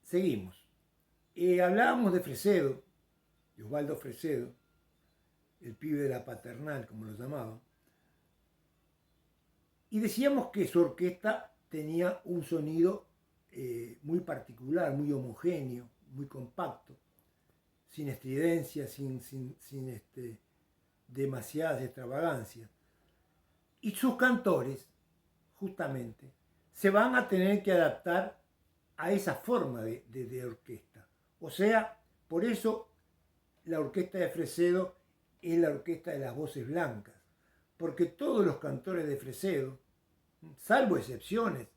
Seguimos. Hablábamos de Fresedo, de Osvaldo Fresedo, el pibe de la paternal, como lo llamaban, y decíamos que su orquesta tenía un sonido muy particular, muy homogéneo, muy compacto, sin estridencia, sin demasiadas extravagancias. Y sus cantores, justamente, se van a tener que adaptar a esa forma de orquesta. O sea, por eso la orquesta de Fresedo es la orquesta de las voces blancas, porque todos los cantores de Fresedo, salvo excepciones,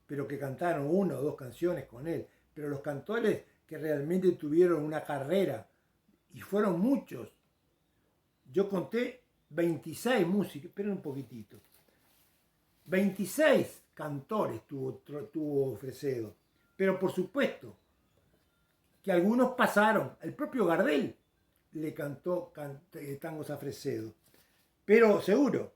pero que cantaron una o dos canciones con él, pero los cantores que realmente tuvieron una carrera, y fueron muchos, yo conté 26 músicos, esperen un poquitito, 26 cantores tuvo Fresedo, pero por supuesto que algunos pasaron, el propio Gardel le cantó tangos a Fresedo, pero seguro,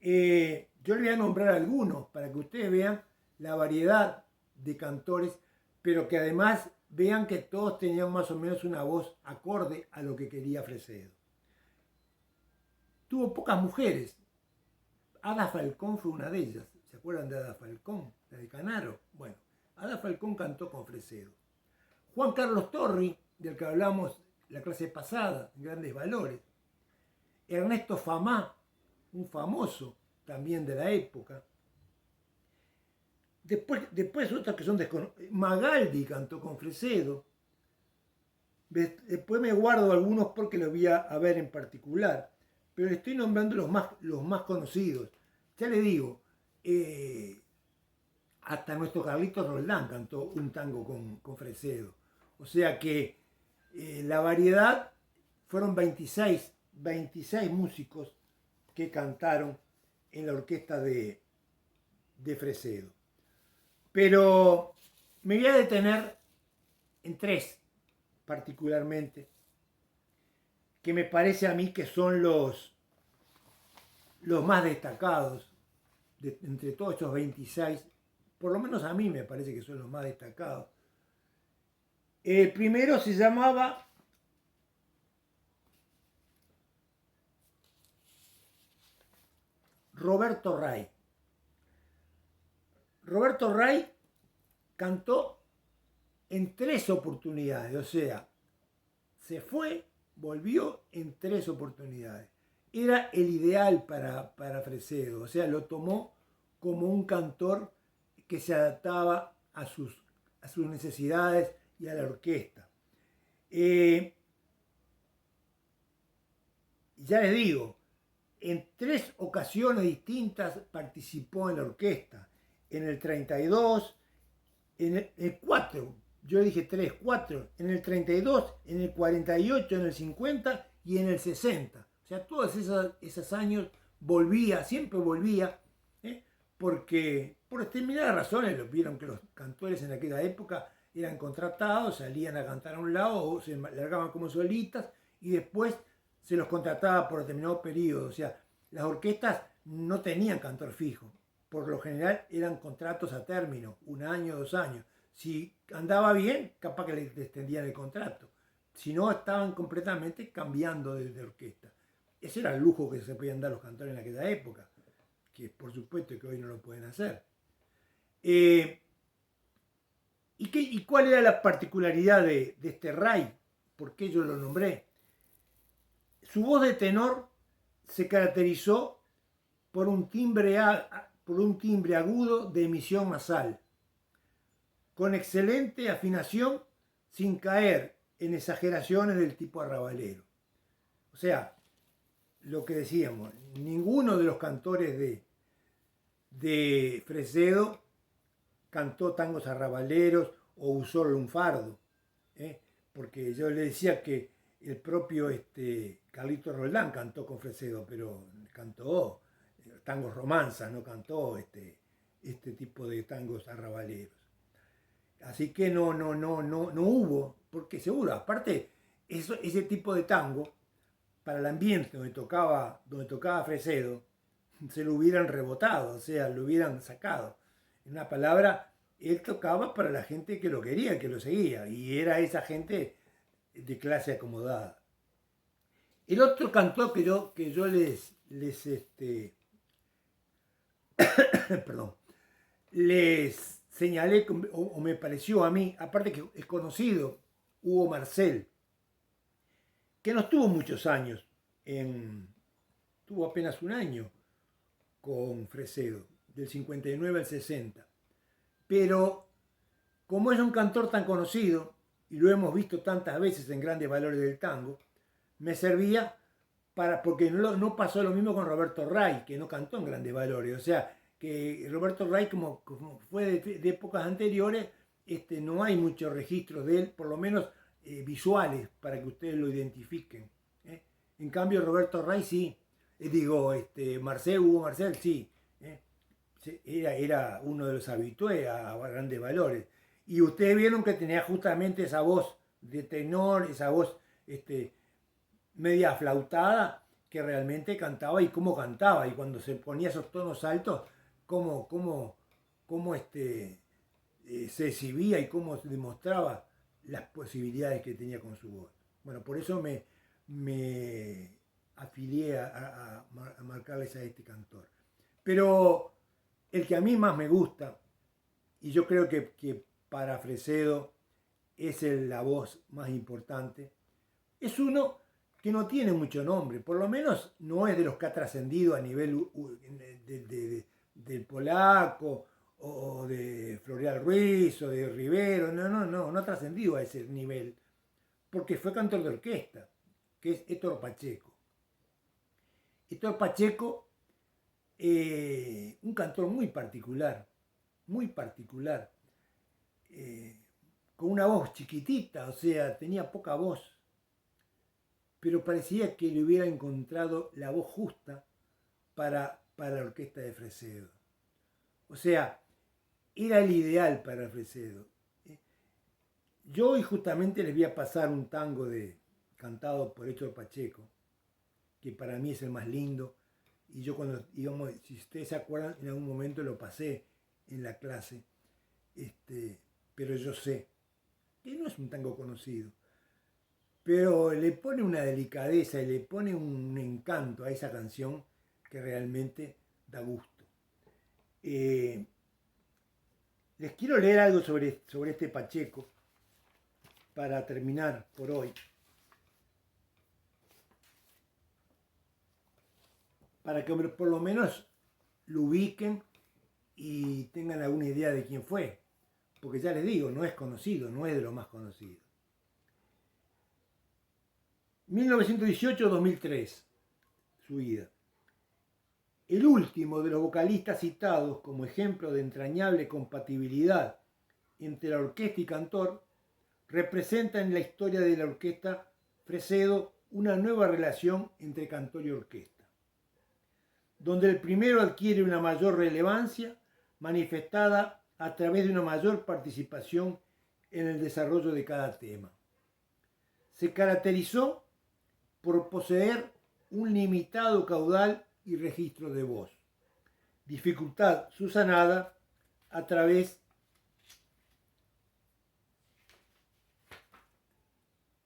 yo le voy a nombrar algunos para que ustedes vean la variedad de cantores, pero que además vean que todos tenían más o menos una voz acorde a lo que quería Fresedo. Tuvo pocas mujeres. Ada Falcón fue una de ellas. ¿Se acuerdan de Ada Falcón? La de Canaro. Bueno, Ada Falcón cantó con Fresedo. Juan Carlos Torri, del que hablamos la clase pasada, Grandes Valores. Ernesto Famá, un famoso también de la época. Después otras que son desconocidas. Magaldi cantó con Fresedo. Después me guardo algunos porque los voy a ver en particular. Pero le estoy nombrando los más conocidos. Ya le digo, hasta nuestro Carlitos Roldán cantó un tango con Fresedo. O sea que la variedad fueron 26 músicos que cantaron en la orquesta de Fresedo. Pero me voy a detener en tres particularmente, que me parece a mí que son los más destacados entre todos estos 26, por lo menos a mí me parece que son los más destacados. El primero se llamaba Roberto Ray. Roberto Ray cantó en 3 oportunidades, o sea, se fue, volvió en 3 oportunidades. Era el ideal para Fresedo, o sea, lo tomó como un cantor que se adaptaba a sus necesidades y a la orquesta. Ya les digo, en 3 ocasiones distintas participó en la orquesta. En el 32, en el 4, yo dije 3, 4, en el 32, en el 48, en el 50 y en el 60. O sea, todos esos años siempre volvía, porque por determinadas razones vieron que los cantores en aquella época eran contratados, salían a cantar a un lado o se largaban como solistas y después se los contrataba por determinado periodo. O sea, las orquestas no tenían cantor fijo. Por lo general eran contratos a término, 1 año, 2 años. Si andaba bien, capaz que le extendían el contrato. Si no, estaban completamente cambiando de orquesta. Ese era el lujo que se podían dar los cantores en aquella época, que por supuesto que hoy no lo pueden hacer. ¿Y cuál era la particularidad de este Ray? ¿Por qué yo lo nombré? Su voz de tenor se caracterizó por un timbre agudo de emisión nasal, con excelente afinación sin caer en exageraciones del tipo arrabalero. O sea, lo que decíamos, ninguno de los cantores de Fresedo cantó tangos arrabaleros o usó el lunfardo, porque yo le decía que el propio Carlito Roldán cantó con Fresedo, pero cantó tangos romanzas, no cantó este tipo de tangos arrabaleros. Así que no hubo, porque seguro, aparte, ese tipo de tango, para el ambiente donde tocaba Fresedo, se lo hubieran rebotado, o sea, lo hubieran sacado. En una palabra, él tocaba para la gente que lo quería, que lo seguía, y era esa gente de clase acomodada. El otro cantor que yo perdón, les señalé, o me pareció a mí, aparte que es conocido, Hugo Marcel, que no estuvo muchos años, tuvo apenas un año con Fresedo, del 59 al 60. Pero como es un cantor tan conocido, y lo hemos visto tantas veces en Grandes Valores del Tango, me servía porque no pasó lo mismo con Roberto Ray, que no cantó en Grandes Valores. O sea, que Roberto Ray, como fue de épocas anteriores, no hay muchos registros de él, por lo menos visuales, para que ustedes lo identifiquen. ¿Eh? En cambio, Roberto Ray sí. Hugo Marcel sí. Era uno de los habitués a Grandes Valores. Y ustedes vieron que tenía justamente esa voz de tenor, esa voz media flautada, que realmente cantaba y cómo cantaba. Y cuando se ponía esos tonos altos, cómo se exhibía y cómo demostraba las posibilidades que tenía con su voz. Bueno, por eso me afilié a marcarles a este cantor. Pero el que a mí más me gusta, y yo creo que para Fresedo es la voz más importante, es uno que no tiene mucho nombre, por lo menos no es de los que ha trascendido a nivel del polaco o de Floreal Ruiz o de Rivero, no ha trascendido a ese nivel, porque fue cantor de orquesta, que es Héctor Pacheco. Héctor Pacheco, un cantor muy particular, con una voz chiquitita, o sea, tenía poca voz, pero parecía que le hubiera encontrado la voz justa para la orquesta de Fresedo. O sea, era el ideal para Fresedo. Yo hoy justamente les voy a pasar un tango cantado por Héctor Pacheco, que para mí es el más lindo, y yo cuando, digamos, si ustedes se acuerdan, en algún momento lo pasé en la clase, pero yo sé que no es un tango conocido, pero le pone una delicadeza y le pone un encanto a esa canción que realmente da gusto. Les quiero leer algo sobre este Pacheco para terminar por hoy, para que por lo menos lo ubiquen y tengan alguna idea de quién fue, porque ya les digo, no es conocido, no es de lo más conocido. 1918-2003, su vida. El último de los vocalistas citados como ejemplo de entrañable compatibilidad entre la orquesta y cantor, representa en la historia de la orquesta Fresedo una nueva relación entre cantor y orquesta, donde el primero adquiere una mayor relevancia manifestada a través de una mayor participación en el desarrollo de cada tema. Se caracterizó por poseer un limitado caudal y registro de voz, dificultad subsanada a través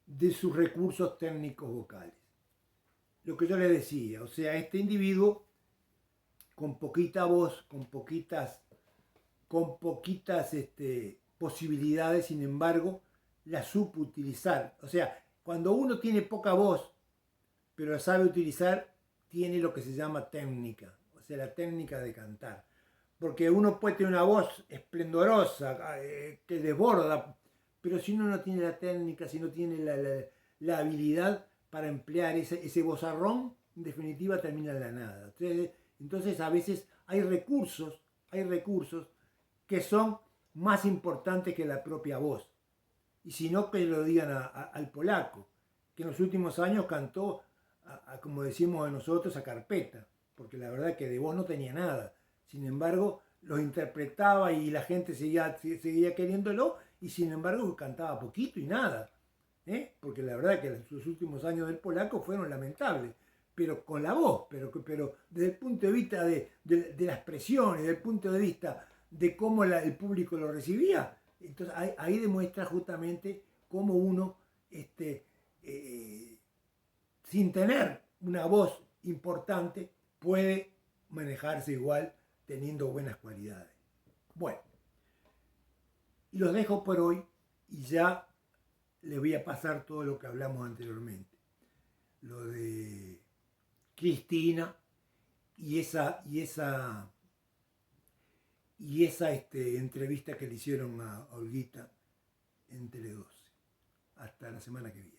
de sus recursos técnicos vocales. Lo que yo le decía, o sea, este individuo con poquita voz, con poquitas posibilidades, sin embargo, la supo utilizar. O sea, cuando uno tiene poca voz, pero la sabe utilizar, tiene lo que se llama técnica, o sea, la técnica de cantar. Porque uno puede tener una voz esplendorosa, que desborda, pero si uno no tiene la técnica, si no tiene la habilidad para emplear ese vozarrón, en definitiva termina en la nada. Entonces a veces hay recursos que son más importantes que la propia voz. Y si no, que lo digan al polaco, que en los últimos años cantó, como decimos nosotros, a carpeta, porque la verdad que de voz no tenía nada. Sin embargo, los interpretaba y la gente seguía queriéndolo, y sin embargo cantaba poquito y nada. Porque la verdad que sus últimos años del polaco fueron lamentables, pero con la voz, pero desde el punto de vista de la expresión y desde el punto de vista de cómo el público lo recibía. Entonces ahí demuestra justamente cómo uno, sin tener una voz importante, puede manejarse igual teniendo buenas cualidades. Bueno, y los dejo por hoy y ya les voy a pasar todo lo que hablamos anteriormente. Lo de Cristina y esa entrevista que le hicieron a Olguita en Tele 12. Hasta la semana que viene.